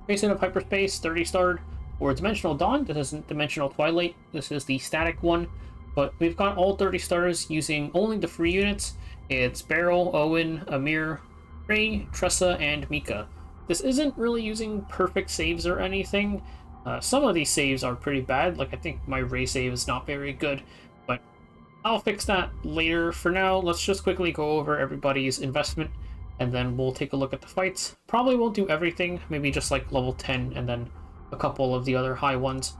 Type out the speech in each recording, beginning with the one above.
Facing of Hyperspace, 30-starred. For Dimensional Dawn, this isn't Dimensional Twilight, this is the static one. But we've got all 30 stars using only the free units. It's Beryl, Owen, Amir, Ray, Tressa, and Mika. This isn't really using perfect saves or anything. Some of these saves are pretty bad, like I think my Ray save is not very good, but I'll fix that later. For now, let's just quickly go over everybody's investment, and then we'll take a look at the fights. Probably won't do everything, maybe just like level 10 and then a couple of the other high ones.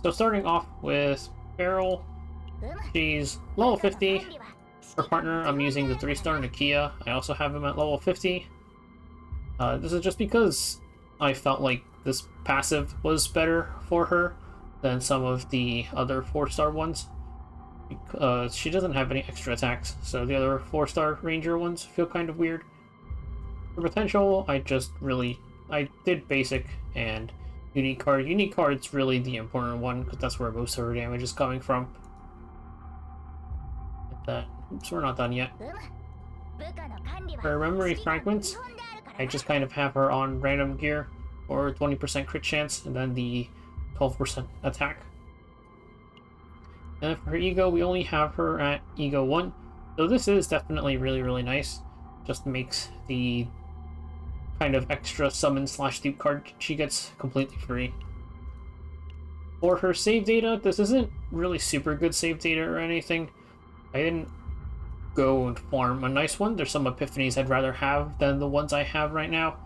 So starting off with Beryl, she's level 50. Her partner, I'm using the 3-star Nakia. I also have him at level 50. This is just because I felt like this passive was better for her than some of the other 4-star ones. She doesn't have any extra attacks, so the other 4-star ranger ones feel kind of weird. For potential, I did basic and unique card. Unique card's really the important one, because that's where most of her damage is coming from. Oops, we're not done yet. For memory fragments, I just kind of have her on random gear, or 20% crit chance, and then the 12% attack. And for her ego, we only have her at ego 1, so this is definitely really nice. Just makes the kind of extra summon / dupe card she gets completely free. For her save data, this isn't really super good save data or anything. I didn't go and farm a nice one. There's some epiphanies I'd rather have than the ones I have right now,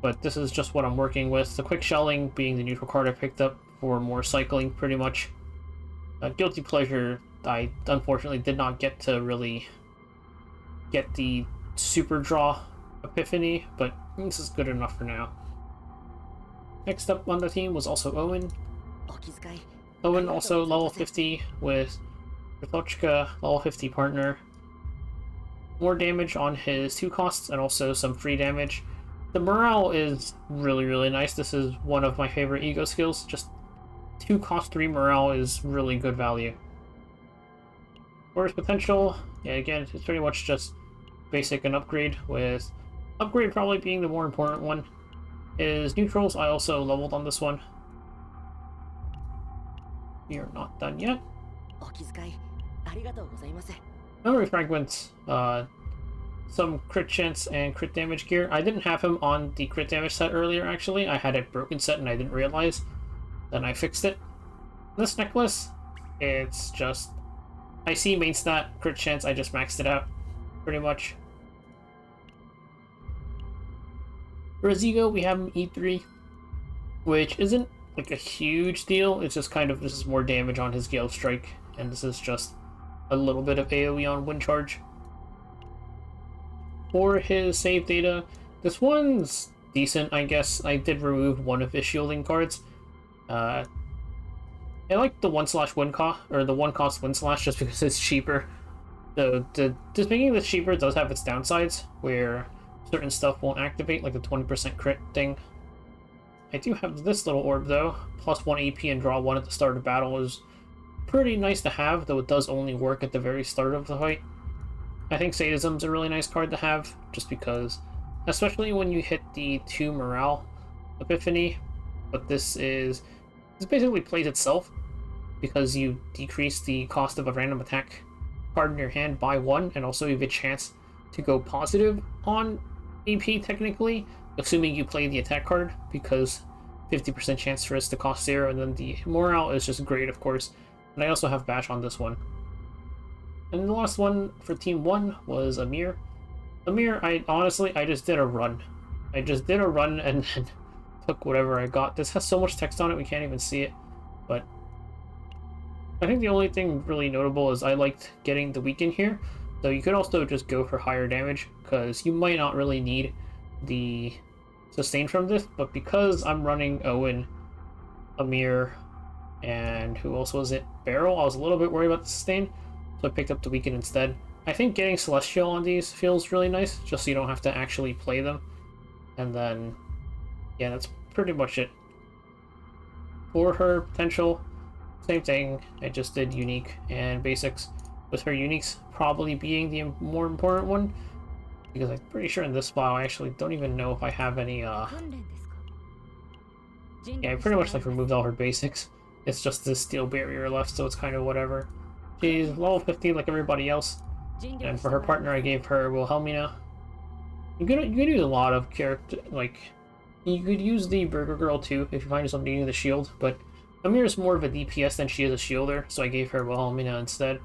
but this is just what I'm working with. The quick shelling being the neutral card I picked up for more cycling, pretty much. Guilty pleasure, I unfortunately did not get to really get the super draw epiphany, but this is good enough for now. Next up on the team was also Owen. Owen also level 50 with Ritochka, level 50 partner. More damage on his 2 costs and also some free damage. The morale is really nice. This is one of my favorite ego skills. Just 2 cost 3 morale is really good value. For his potential, yeah, again, it's pretty much just basic and upgrade, with upgrade probably being the more important one. His neutrals, I also leveled on this one. We are not done yet. Memory fragments, some crit chance and crit damage gear. I didn't have him on the crit damage set earlier, actually. I had it broken set and I didn't realize. Then I fixed it. This necklace, it's just... I see main stat, crit chance, I just maxed it out, pretty much. For Azigo, we have him E3, which isn't like a huge deal. It's just kind of, this is more damage on his Gale Strike, and this is just a little bit of AoE on Wind Charge. For his save data, this one's decent, I guess. I did remove one of his shielding cards. I like the 1/wind cost, or the 1 cost wind slash, just because it's cheaper. So just making this cheaper does have its downsides, where certain stuff won't activate, like the 20% crit thing. I do have this little orb though. Plus 1 AP and draw 1 at the start of battle is pretty nice to have, though it does only work at the very start of the fight. I think Sadism's a really nice card to have, just because, especially when you hit the 2 morale epiphany, but this basically plays itself, because you decrease the cost of a random attack card in your hand by 1, and also you have a chance to go positive on AP technically, assuming you play the attack card, because 50% chance for it to cost 0, and then the morale is just great, of course. And I also have bash on this one. And the last one for team 1 was Amir. Amir, I just did a run. I just did a run and then took whatever I got. This has so much text on it we can't even see it, but I think the only thing really notable is I liked getting the weaken here, though you could also just go for higher damage, because you might not really need the sustain from this, but because I'm running Owen, Amir, and who else was it? Beryl, I was a little bit worried about the sustain, so I picked up the weaken instead. I think getting Celestial on these feels really nice, just so you don't have to actually play them. And then, yeah, that's pretty much it. For her potential, same thing, I just did unique and basics, with her uniques probably being the more important one. Because I'm pretty sure in this file I actually don't even know if I have any, yeah, I pretty much like removed all her basics. It's just this steel barrier left, so it's kind of whatever. She's level 50 like everybody else. And for her partner, I gave her Wilhelmina. You could use a lot of character, like, you could use the Burger Girl too if you find yourself needing the shield, but Amir's more of a DPS than she is a shielder, so I gave her Wilhelmina instead.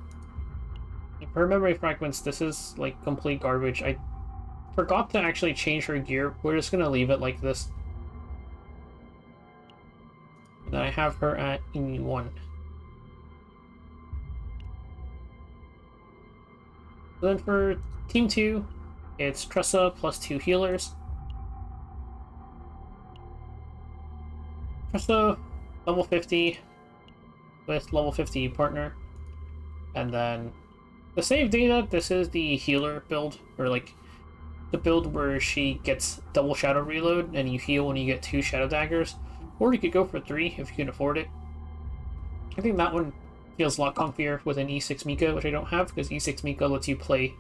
And for her memory fragments, this is like complete garbage. I forgot to actually change her gear. We're just gonna leave it like this. And I have her at E1. So then for Team 2, it's Tressa plus 2 healers. Tressa, level 50, with level 50 partner. And then the save data, this is the healer build, or like the build where she gets double shadow reload and you heal when you get 2 shadow daggers. Or you could go for 3 if you can afford it. I think that one feels a lot comfier with an E6 Mika, which I don't have, because E6 Mika lets you play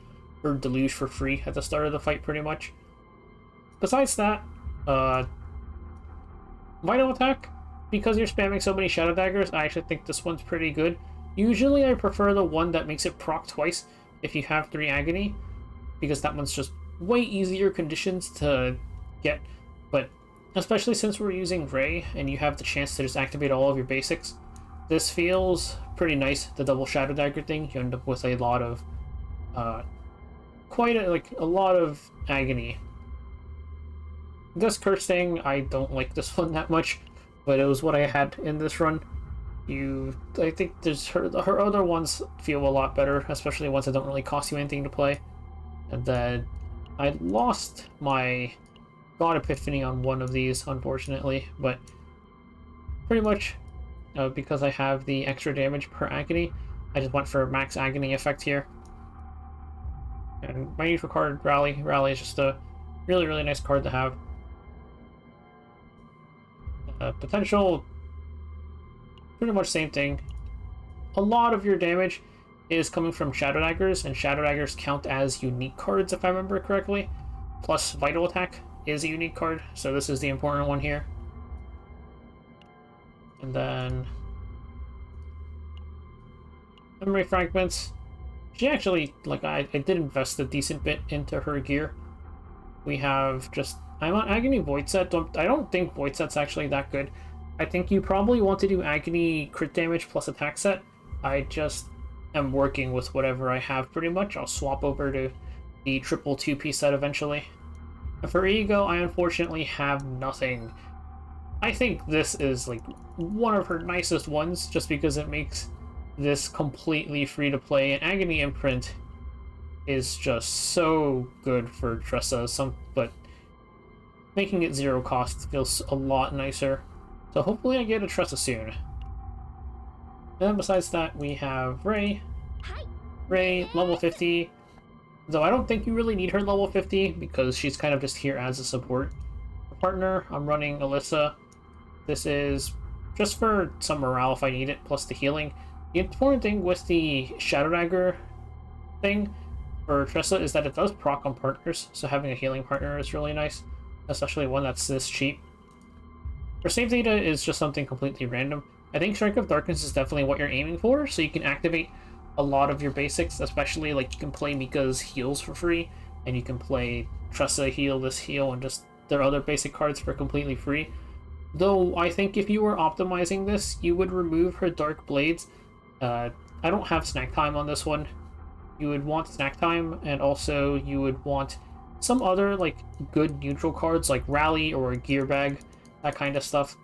her Deluge for free at the start of the fight, pretty much. Besides that, Vital Attack, because you're spamming so many Shadow Daggers, I actually think this one's pretty good. Usually I prefer the one that makes it proc twice if you have 3 Agony, because that one's just way easier conditions to get, but especially since we're using Ray and you have the chance to just activate all of your basics, this feels pretty nice, the double Shadow Dagger thing. You end up with a lot of, a lot of agony. This curse thing, I don't like this one that much, but it was what I had in this run. I think there's her other ones feel a lot better, especially ones that don't really cost you anything to play. And then I lost my God Epiphany on one of these, unfortunately, but pretty much because I have the extra damage per agony, I just went for max agony effect here. And my neutral card, Rally. Rally is just a really, really nice card to have. Potential, pretty much same thing. A lot of your damage is coming from Shadow Daggers, and Shadow Daggers count as unique cards if I remember correctly. Plus Vital Attack is a unique card, so this is the important one here. And then memory fragments. She actually, like, I did invest a decent bit into her gear. We have just, I'm on Agony Void Set. I don't think Void Set's actually that good. I think you probably want to do Agony crit damage plus attack set. I just am working with whatever I have pretty much. I'll swap over to the triple 2P set eventually. And for Ego, I unfortunately have nothing. I think this is like one of her nicest ones just because it makes this completely free to play, and Agony Imprint is just so good for Tressa, but making it 0 cost feels a lot nicer. So hopefully I get a Tressa soon. And then besides that, we have Ray. Ray, level 50. Though I don't think you really need her level 50 because she's kind of just here as a support. For partner, I'm running Alyssa. This is just for some morale if I need it, plus the healing. The important thing with the Shadow Dagger thing for Tressa is that it does proc on partners, so having a healing partner is really nice, especially one that's this cheap. For save data is just something completely random. I think Strike of Darkness is definitely what you're aiming for, so you can activate a lot of your basics, especially like you can play Mika's heals for free, and you can play Tressa heal, this heal, and just their other basic cards for completely free. Though I think if you were optimizing this, you would remove her Dark Blades. I don't have snack time on this one. You would want snack time, and also you would want some other like good neutral cards like Rally or Gear Bag, that kind of stuff.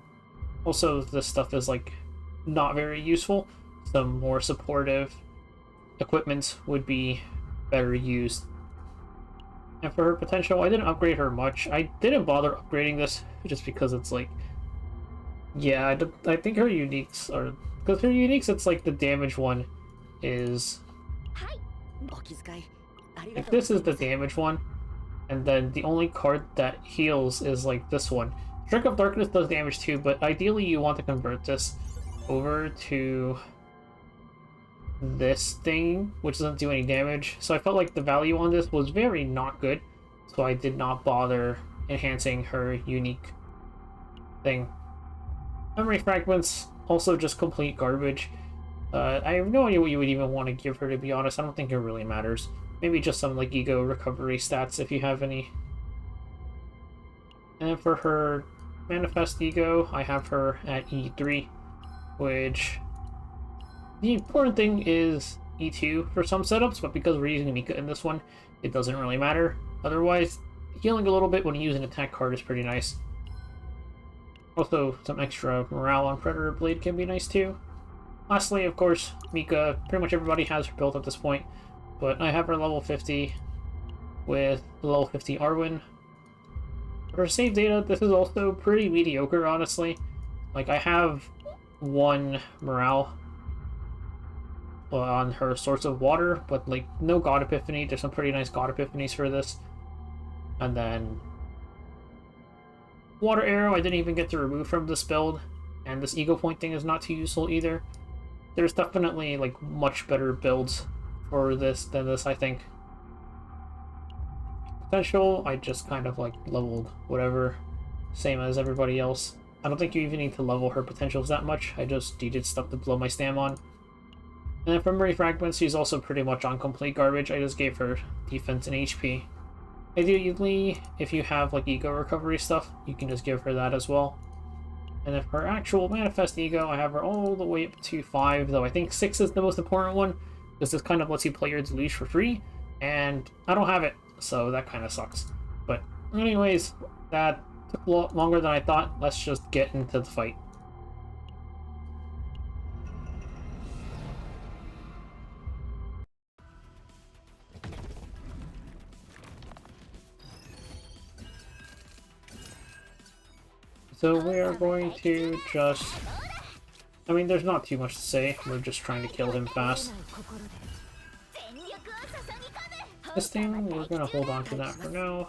Also, this stuff is like not very useful. Some more supportive equipment would be better used. And for her potential, I didn't upgrade her much. I didn't bother upgrading this just because it's like, yeah, I think her uniques are, because her uniques, it's like the damage one is, like this is the damage one, and then the only card that heals is like this one. Strike of Darkness does damage too, but ideally you want to convert this over to this thing, which doesn't do any damage. So I felt like the value on this was very not good. so I did not bother enhancing her unique thing. Memory fragments, also just complete garbage. I have no idea what you would even want to give her, to be honest. I don't think it really matters. Maybe just some like ego recovery stats if you have any. And for her manifest ego, I have her at E3, which the important thing is E2 for some setups, but because we're using Mika in this one, it doesn't really matter. Otherwise, healing a little bit when you use an attack card is pretty nice. Also, some extra morale on Predator Blade can be nice too. Lastly, of course, Mika, pretty much everybody has her built at this point, but I have her level 50 with level 50 Arwen. For save data, this is also pretty mediocre, honestly. Like, I have 1 morale on her Source of Water, but, like, no God Epiphany. There's some pretty nice God Epiphanies for this. And then Water Arrow, I didn't even get to remove from this build, and this Ego Point thing is not too useful either. There's definitely, like, much better builds for this than this, I think. Potential, I just kind of like leveled whatever, same as everybody else. I don't think you even need to level her potentials that much. I just needed stuff to blow my stam on. And then for Memory Fragments, she's also pretty much on complete garbage. I just gave her defense and HP. Ideally, if you have like ego recovery stuff, you can just give her that as well. And then for her actual manifest ego, I have her all the way up to 5, though I think 6 is the most important one, because this kind of lets you play your Deluge for free, and I don't have it. So that kind of sucks. But anyways, that took a lot longer than I thought. Let's just get into the fight. So we are going to just... I mean, there's not too much to say. We're just trying to kill him fast. This thing, we're going to hold on to that for now.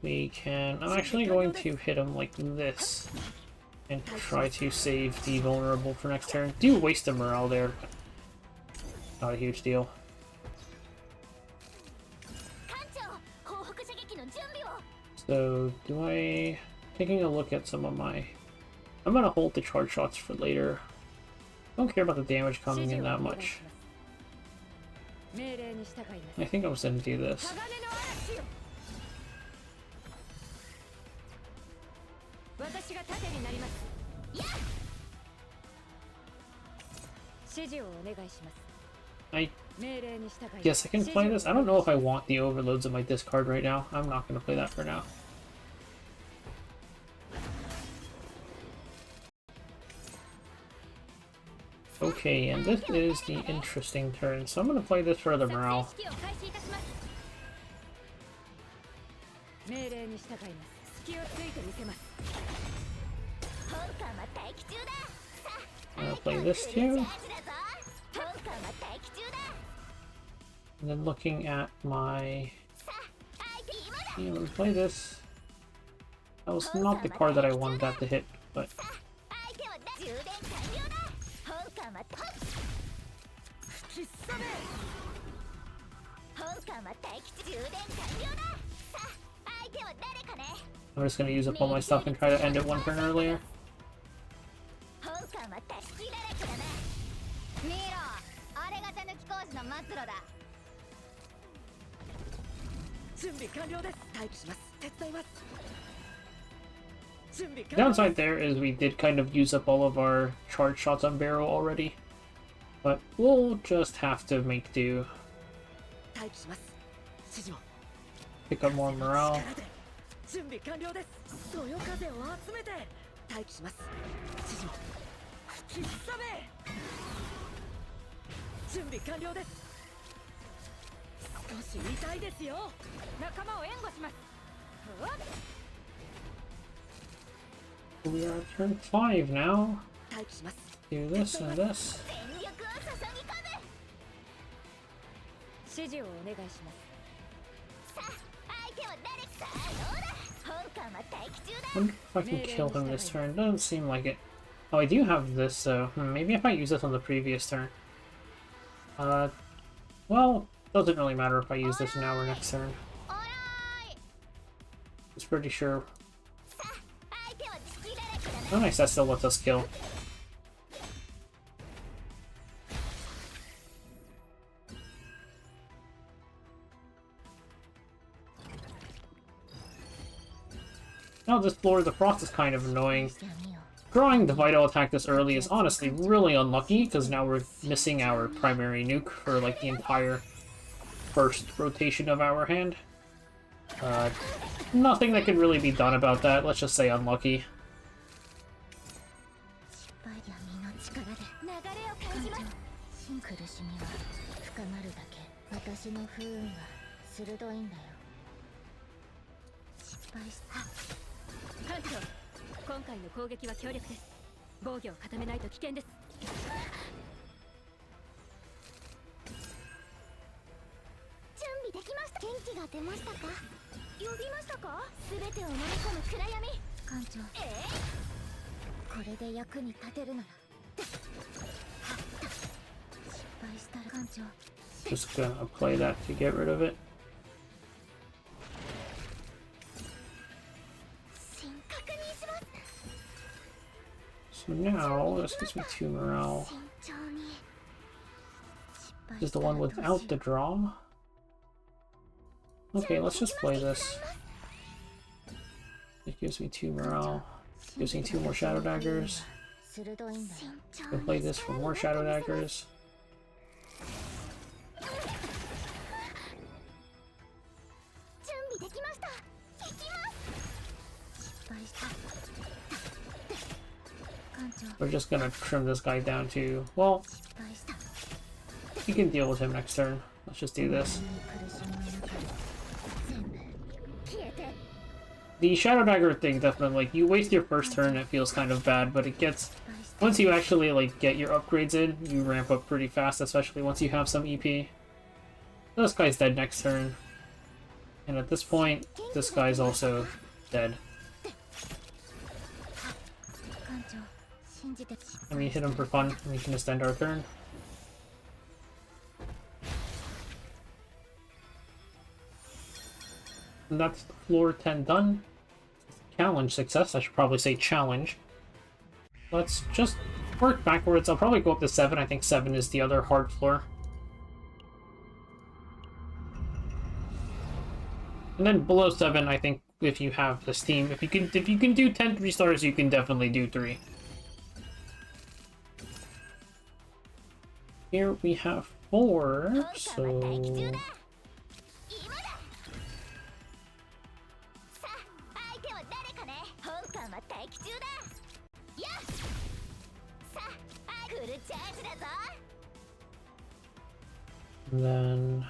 We can... I'm actually going to hit him like this and try to save the vulnerable for next turn. Do waste a morale there. Not a huge deal. So, do I... Taking a look at some of my... I'm going to hold the charge shots for later. Don't care about the damage coming in that much. I think I was going to do this. I guess I can play this. I don't know if I want the overloads of my discard right now. I'm not going to play that for now. Okay, and this is the interesting turn, so I'm going to play this for the morale. I'm going to play this too. And then looking at my... Yeah, let's play this. That was not the card that I wanted that to hit, but... I'm just going to use up all my stuff and try to end it one turn earlier. The downside there is we did kind of use up all of our charge shots on Barrow already. But we'll just have to make do. Pick up more morale. We are at turn 5 now. Do this and this. I wonder if I can kill him this turn. Doesn't seem like it. Oh, I do have this, so maybe if I use this on the previous turn. Well, doesn't really matter if I use this now or next turn. It's pretty sure. Oh nice, that still lets us kill. Now this floor, the frost is kind of annoying. Drawing the vital attack this early is honestly really unlucky, because now we're missing our primary nuke for like the entire first rotation of our hand. Nothing that can really be done about that, let's just say unlucky. Just gonna play that to get rid of it. So now, this gives me 2 morale. This is the one without the draw. Okay, let's just play this. It gives me 2 morale. Gives me 2 more Shadow Daggers. I'll play this for more Shadow Daggers. We're just gonna trim this guy down to, well, you can deal with him next turn. Let's just do this. The Shadow Dagger thing definitely, like, you waste your first turn, it feels kind of bad, but it gets, once you actually, like, get your upgrades in, you ramp up pretty fast, especially once you have some EP. This guy's dead next turn. And at this point, this guy's also dead. And we hit him for fun, and we can just end our turn. And that's floor 10 done. Challenge success, I should probably say challenge. Let's just work backwards. I'll probably go up to 7. I think 7 is the other hard floor. And then below 7, I think if you have this team, if you can do 10 3-stars, you can definitely do 3. Here we have 4, so... And then...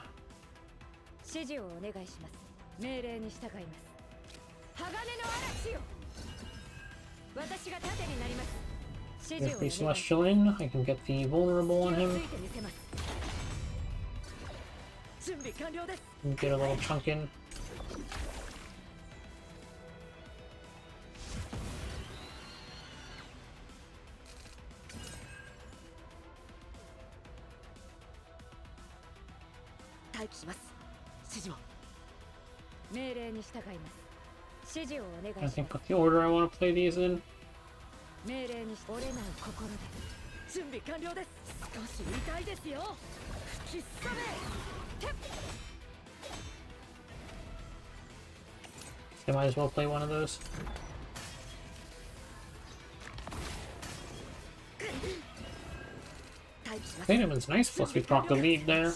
If we Celestial in, I can get the vulnerable on him. And get a little chunk in. I think with the order I want to play these in. I might as well play one of those. Payment's nice, plus we proc the lead there.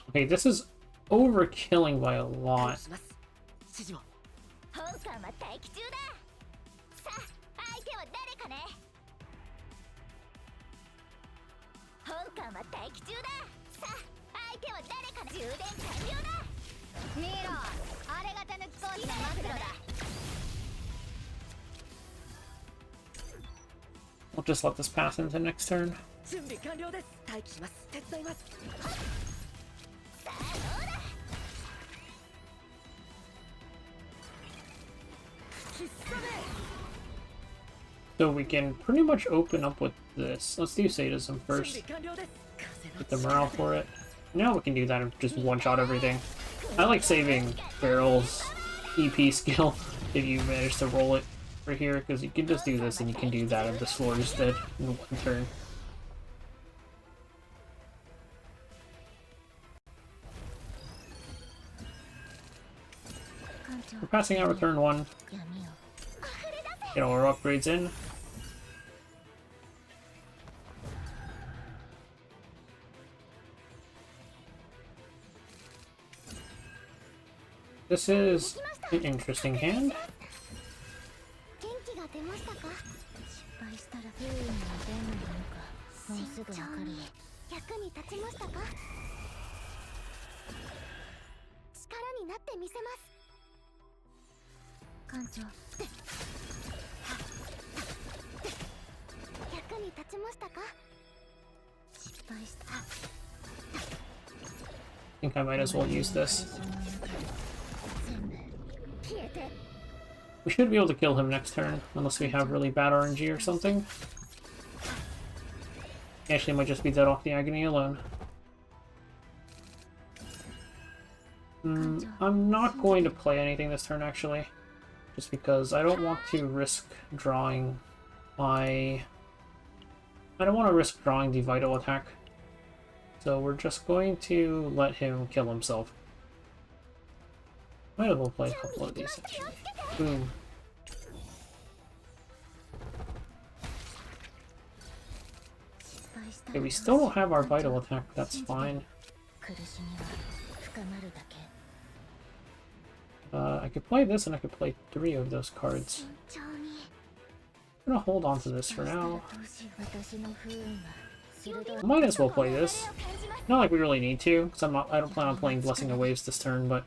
Okay, this is overkilling by a lot. We'll just let this pass into next turn. So we can pretty much open up with this. Let's do sadism first. get the morale for it. Now we can do that and just one-shot everything. I like saving Barrel's EP skill if you manage to roll it for here, because you can just do this and you can do that in this floor instead in one turn. We're passing out turn 1. Get all our upgrades in. This is an interesting hand. I think I might as well use this. We should be able to kill him next turn, unless we have really bad RNG or something. Actually, might just be dead off the agony alone. I'm not going to play anything this turn, actually. Just because I don't want to risk drawing my... I don't want to risk drawing the Vital Attack. So we're just going to let him kill himself. Might as well play a couple of these, actually. Boom. Okay, we still don't have our Vital Attack, but that's fine. I could play this and I could play 3 of those cards. I'm gonna hold on to this for now. Might as well play this. Not like we really need to, because I don't plan on playing Blessing of Waves this turn, but...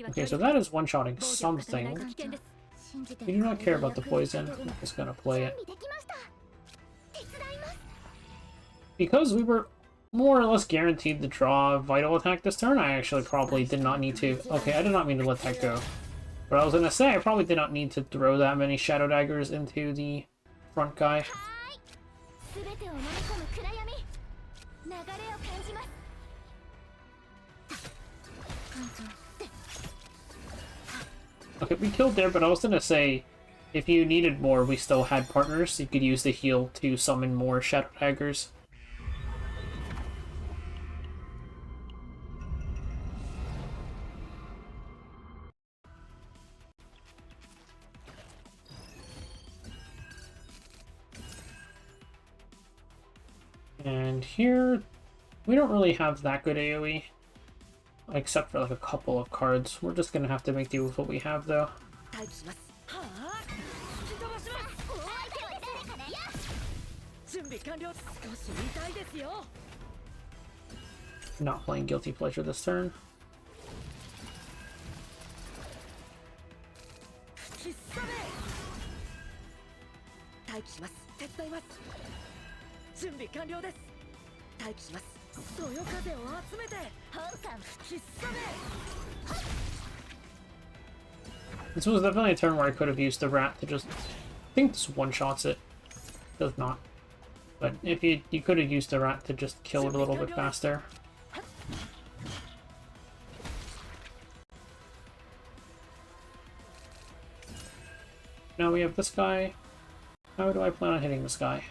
Okay, so that is one-shotting something. We do not care about the poison. I'm just gonna play it. Because we were more or less guaranteed to draw Vital Attack this turn, I actually probably did not need to... Okay, I did not mean to let that go. But I was gonna say, I probably did not need to throw that many Shadow Daggers into the front guy. Okay, we killed there, but I was gonna say, if you needed more, we still had partners. You could use the heal to summon more Shadow Daggers. And here, we don't really have that good AoE. Except for like a couple of cards. We're just gonna have to make do with what we have though. Not playing Guilty Pleasure this turn. This was definitely a turn where I could have used the rat to just... I think this one-shots it. Does not. But if you could have used the rat to just kill it a little bit faster. Now we have this guy. How do I plan on hitting this guy?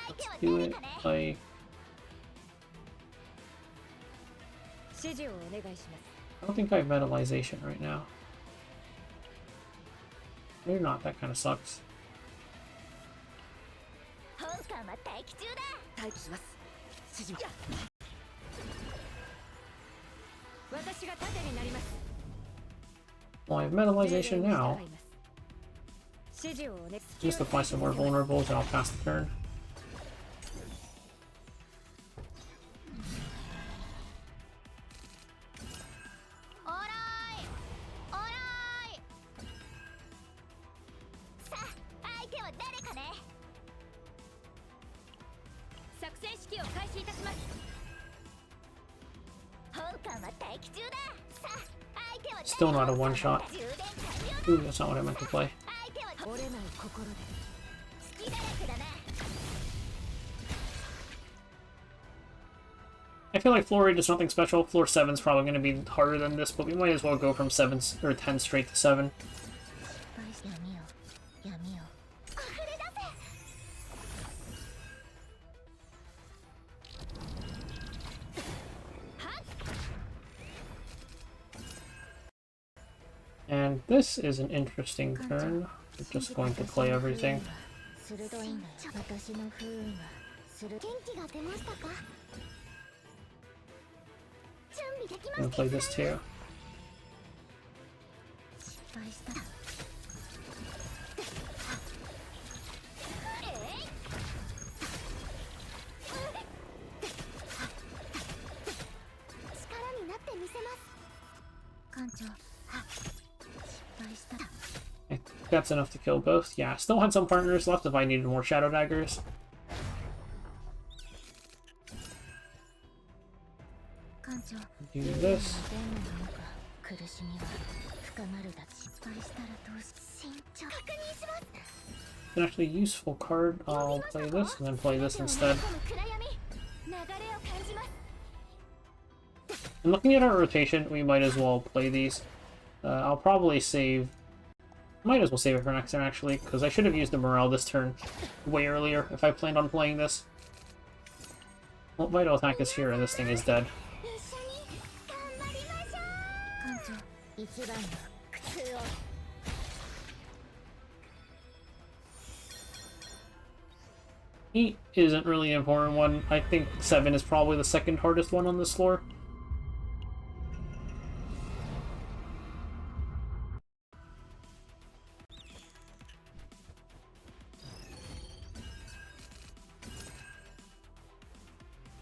Let's do it like... I don't think I have Metallization right now. Maybe not, that kind of sucks. Well, I have Metallization now. Just apply some more vulnerables and I'll pass the turn. Still not a one-shot. Ooh, that's not what I meant to play. I feel like floor 8 is nothing special. Floor 7 is probably going to be harder than this, but we might as well go from 7 or 10 straight to 7. And this is an interesting turn. We're just going to play everything. I'm gonna play this too. I think that's enough to kill both. Yeah, still had some partners left if I needed more Shadow Daggers. Do this. An actually useful card. I'll play this and then play this instead. And looking at our rotation, we might as well play these. I'll probably save... Might as well save it for next turn, actually, because I should have used the Morale this turn way earlier if I planned on playing this. Well, Vital Attack is here and this thing is dead. Eight isn't really an important one. I think 7 is probably the second hardest one on this floor.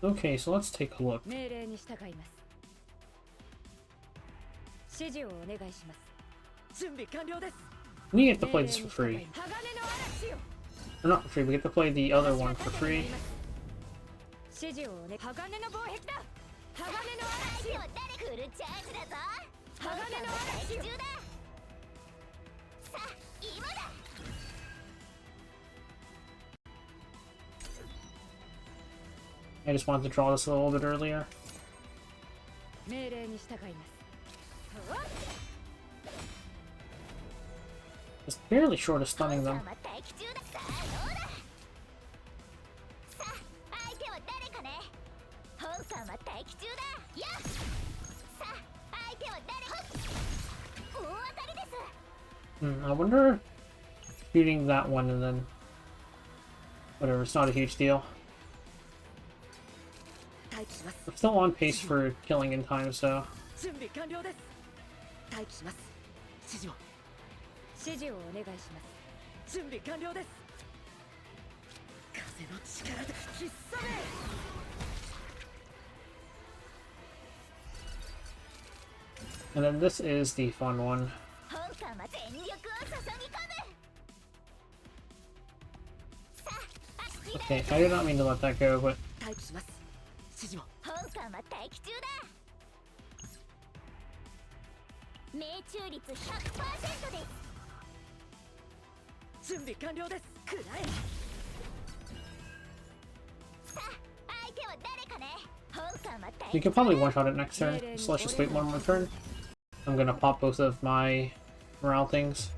Okay, so let's take a look. We get to play this for free. Or not for free, we get to play the other one for free. I just wanted to draw this a little bit earlier. Just barely short of stunning them. I wonder shooting that one and then whatever, it's not a huge deal. We're still on pace for killing in time, so and then this is the fun one. Okay, I did not mean to let that go, but we can probably one-shot it next turn, so let's just wait one more turn. I'm gonna pop both of my morale things.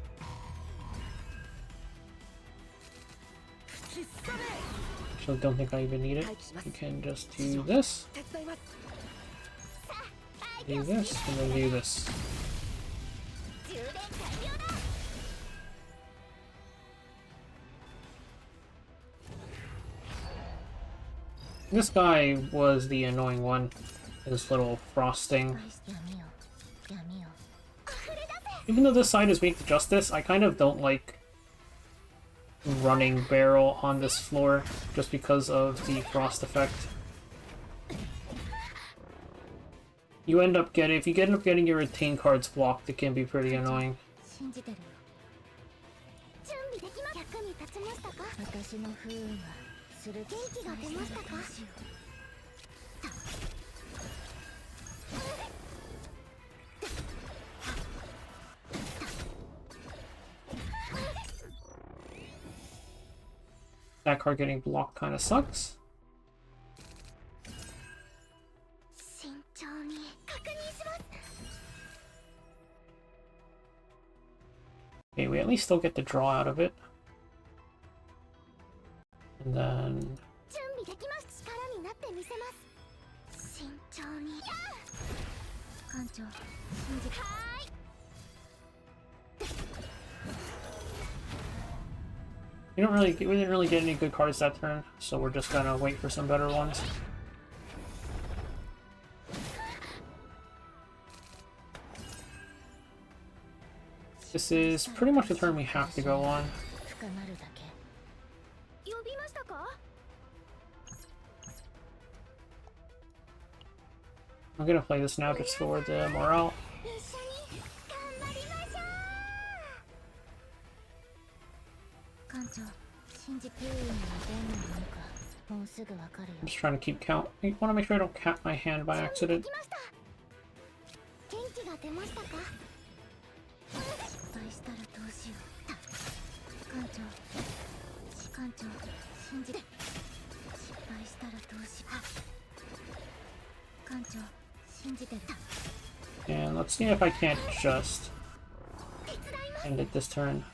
Actually, don't think I even need it. You can just do this, and then do this. This guy was the annoying one. This little frosting. Even though this side is weak to justice, I kind of don't like running barrel on this floor just because of the frost effect. You end up getting, if you end up getting your retain cards blocked, it can be pretty annoying. That card getting blocked kind of sucks. Okay, we at least still get the draw out of it. And then... we didn't really get any good cards that turn, so we're just gonna wait for some better ones. This is pretty much the turn we have to go on. I'm gonna play this now just for the morale. I'm just trying to keep count. I want to make sure I don't cap my hand by accident. And let's see if I can't just end it this turn.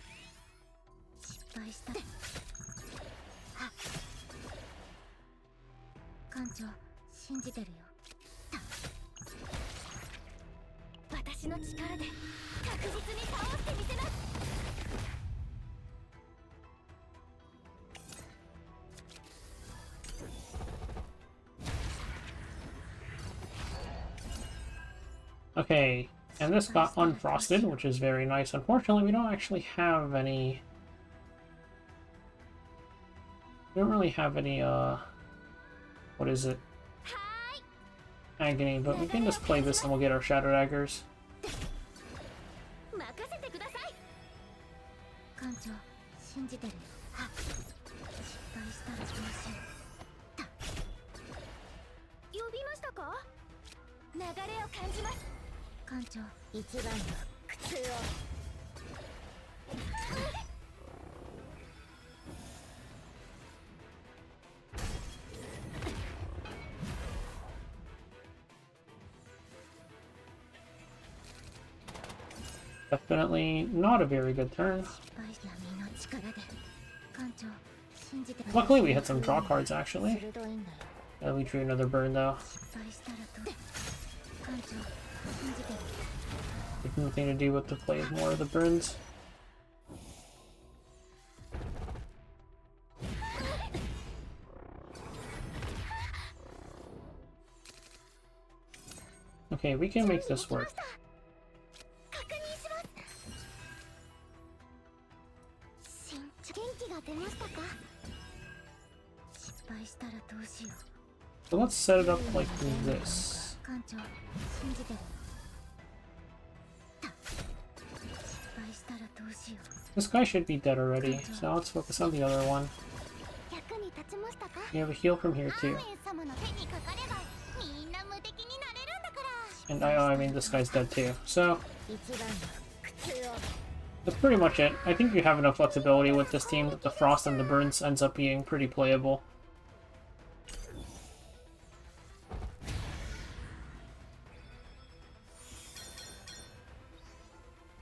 Okay, and this got unfrosted, which is very nice. Unfortunately, we don't actually have any... we don't really have any, what is it? Agony, but we can just play this and we'll get our Shadow Daggers. Definitely not a very good turn. Luckily we hit some draw cards actually. We drew another burn though. With nothing to do with the play of more of the burns. Okay, we can make this work. So let's set it up like this. This guy should be dead already, so let's focus on the other one. We have a heal from here too. And I mean this guy's dead too, so that's pretty much it. I think you have enough flexibility with this team that the Frost and the Burns ends up being pretty playable.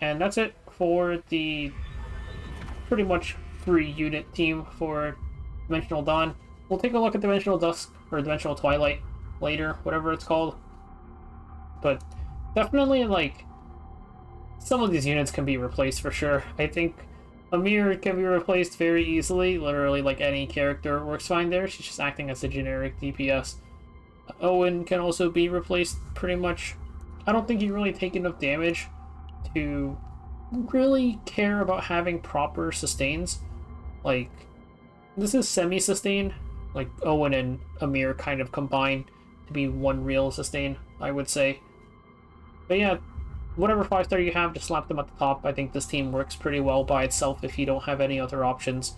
And that's it for the pretty much free unit team for Dimensional Dawn. We'll take a look at Dimensional Dusk, or Dimensional Twilight later, whatever it's called. But definitely, like, some of these units can be replaced for sure. I think Amir can be replaced very easily. Literally, like, any character works fine there. She's just acting as a generic DPS. Owen can also be replaced pretty much. I don't think he really take enough damage to really care about having proper sustains. Like, this is semi-sustain. Like, Owen and Amir kind of combine to be one real sustain, I would say. But yeah, whatever 5-star you have, just slap them at the top. I think this team works pretty well by itself if you don't have any other options.